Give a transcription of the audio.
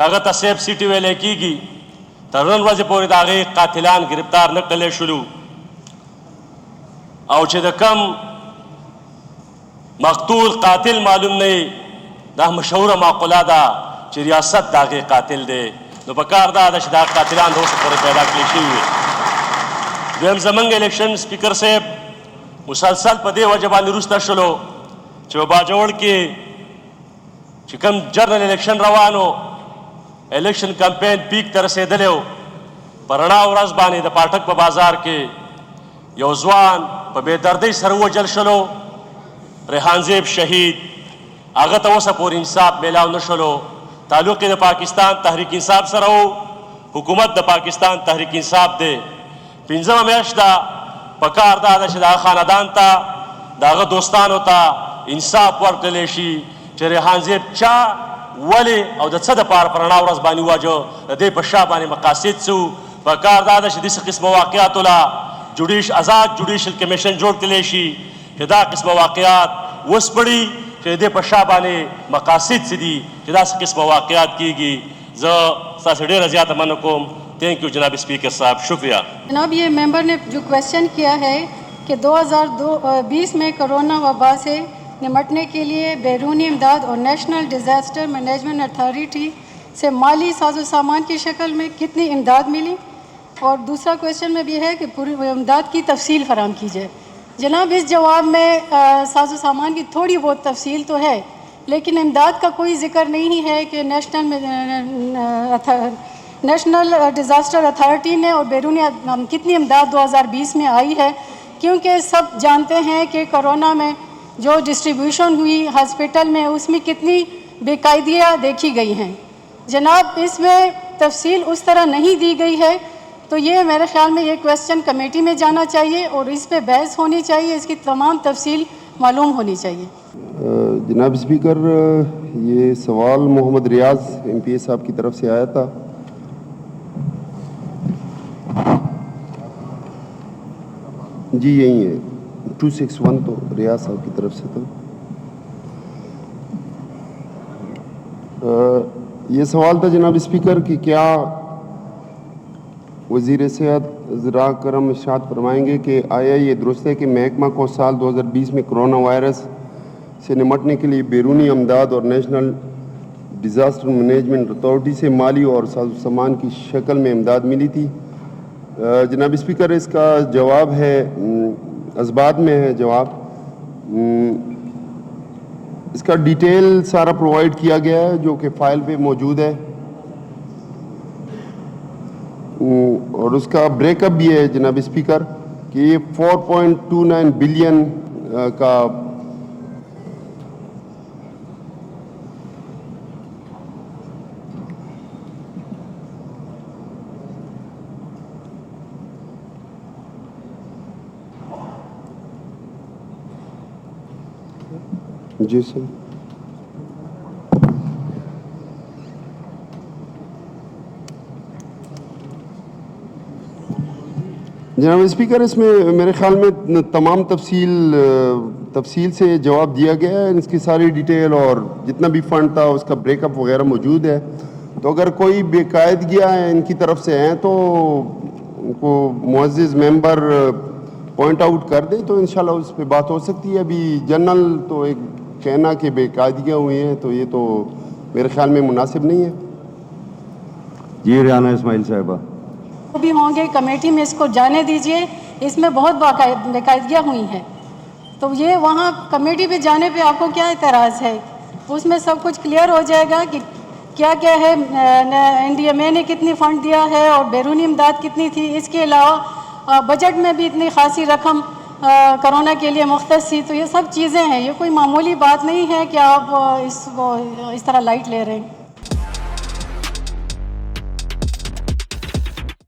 هغه ته safe سیټي valley کېږي، تر نن ورځې پورې د هغې قاتلان ګرفتار نه کړلی شولو، او چې د کم مقتول قاتل معلوم نه وي، دا مشهوره معقوله ده چې ریاست د هغې قاتل دی. نو په کار دا ده چې دا قاتلان د اوسه پورې پیدا کړي شوي وي. دویم زمونږ الیکشن سپیکر صاحب مسلسل په دې وجه باندې وروسته شولو چې په باجوړ کې چې کوم جنرل الیکشن روانو، الیکشن کمپین پیک ته رسېدلی و، په رڼا ورځ باندې د پاټک په بازار کې یو ځوان په بې دردۍ سره ووژل شلو، ریحان زیب شهید. هغه ته اوسه پورې انصاف میلاو نه شلو. تعلق یې د پاکستان تحریک انصاف سره و، حکومت د پاکستان تحریک انصاف دی. 5مه میاشت ده، په کار دا ده چې د هغه خاندان ته د هغه دوستانو ته انصاف ورکړلی شي چې ریحان زیب چا ولې او د څه دپاره په رڼا ورځ باندې وواژه، د دې په شا باندې مقاصد څه وو. په کار دا ده چې داسې قسمه واقعاتو له آزاد جوډیشل کمیشن جوړ کړلی شي چې دا قسمه واقعات وسپړي چې د دې په شا باندې مقاصد څه دي چې داسې قسمه واقعات کېږي. زه ستاسې ډېره زیاته مننه کوم. تھینک یو جناب اسپیکر صاحب، شکریہ. جناب یہ ممبر نے جو کویشچن کیا ہے کہ 2020 میں کرونا وبا سے نمٹنے کے لیے بیرونی امداد اور نیشنل ڈیزاسٹر مینجمنٹ اتھارٹی سے مالی ساز و سامان کی شکل میں کتنی امداد ملی، اور دوسرا کویشچن میں بھی ہے کہ پوری امداد کی تفصیل فراہم کی جائے. جناب اس جواب میں ساز و سامان کی تھوڑی بہت تفصیل تو ہے، لیکن امداد کا کوئی ذکر نہیں ہے کہ نیشنل ڈیزاسٹر اتھارٹی نے اور بیرونی کتنی امداد 2020 میں آئی ہے، کیونکہ سب جانتے ہیں کہ کرونا میں جو ڈسٹریبیوشن ہوئی ہاسپٹل میں اس میں کتنی بے قاعدیاں دیکھی گئی ہیں. جناب اس میں تفصیل اس طرح نہیں دی گئی ہے، تو یہ میرے خیال میں یہ کویشچن کمیٹی میں جانا چاہیے اور اس پہ بحث ہونی چاہیے، اس کی تمام تفصیل معلوم ہونی چاہیے. جناب اسپیکر، یہ سوال محمد ریاض MP صاحب کی طرف سے آیا تھا. جی یہی ہے 261 تو ریاض صاحب کی طرف سے تھا. یہ سوال تھا جناب اسپیکر کہ کیا وزیر صحت ذرا کرم ارشاد فرمائیں گے کہ آیا یہ درست ہے کہ محکمہ کو سال 2020 میں کرونا وائرس سے نمٹنے کے لیے بیرونی امداد اور نیشنل ڈیزاسٹر مینجمنٹ اتھارٹی سے مالی اور ساز و سامان کی شکل میں امداد ملی تھی؟ جناب اسپیکر اس کا جواب ہے، اسبات میں ہے جواب. اس کا ڈیٹیل سارا پرووائڈ کیا گیا ہے جو کہ فائل پہ موجود ہے، اور اس کا بریک اپ بھی ہے جناب اسپیکر کہ یہ 4.29 بلین کا جی سر. جناب اسپیکر اس میں میرے خیال میں تمام تفصیل سے جواب دیا گیا ہے، اس کی ساری ڈیٹیل اور جتنا بھی فنڈ تھا اس کا بریک اپ وغیرہ موجود ہے. تو اگر کوئی بے قاعدگیاں ان کی طرف سے ہیں تو ان کو معزز ممبر پوائنٹ آؤٹ کر دیں تو انشاءاللہ اس پہ بات ہو سکتی ہے. ابھی جنرل تو ایک کہنا کہ بے قاعدگیاں ہوئی ہیں تو یہ تو میرے خیال میں مناسب نہیں ہے. جی ریانہ اسماعیل صاحبہ. بھی ہوں گے کمیٹی میں اس کو جانے دیجئے، اس میں بہت بے قاعدگیاں ہوئی ہیں، تو یہ وہاں کمیٹی پہ جانے پہ آپ کو کیا اعتراض ہے؟ اس میں سب کچھ کلیئر ہو جائے گا کہ کیا کیا ہے، NDMA نے کتنی فنڈ دیا ہے اور بیرونی امداد کتنی تھی. اس کے علاوہ بجٹ میں بھی اتنی خاصی رقم کرونا کے لیے مختص تھی. تو یہ سب چیزیں ہیں، یہ کوئی معمولی بات نہیں ہے کہ آپ اس کو اس طرح لائٹ لے رہے ہیں.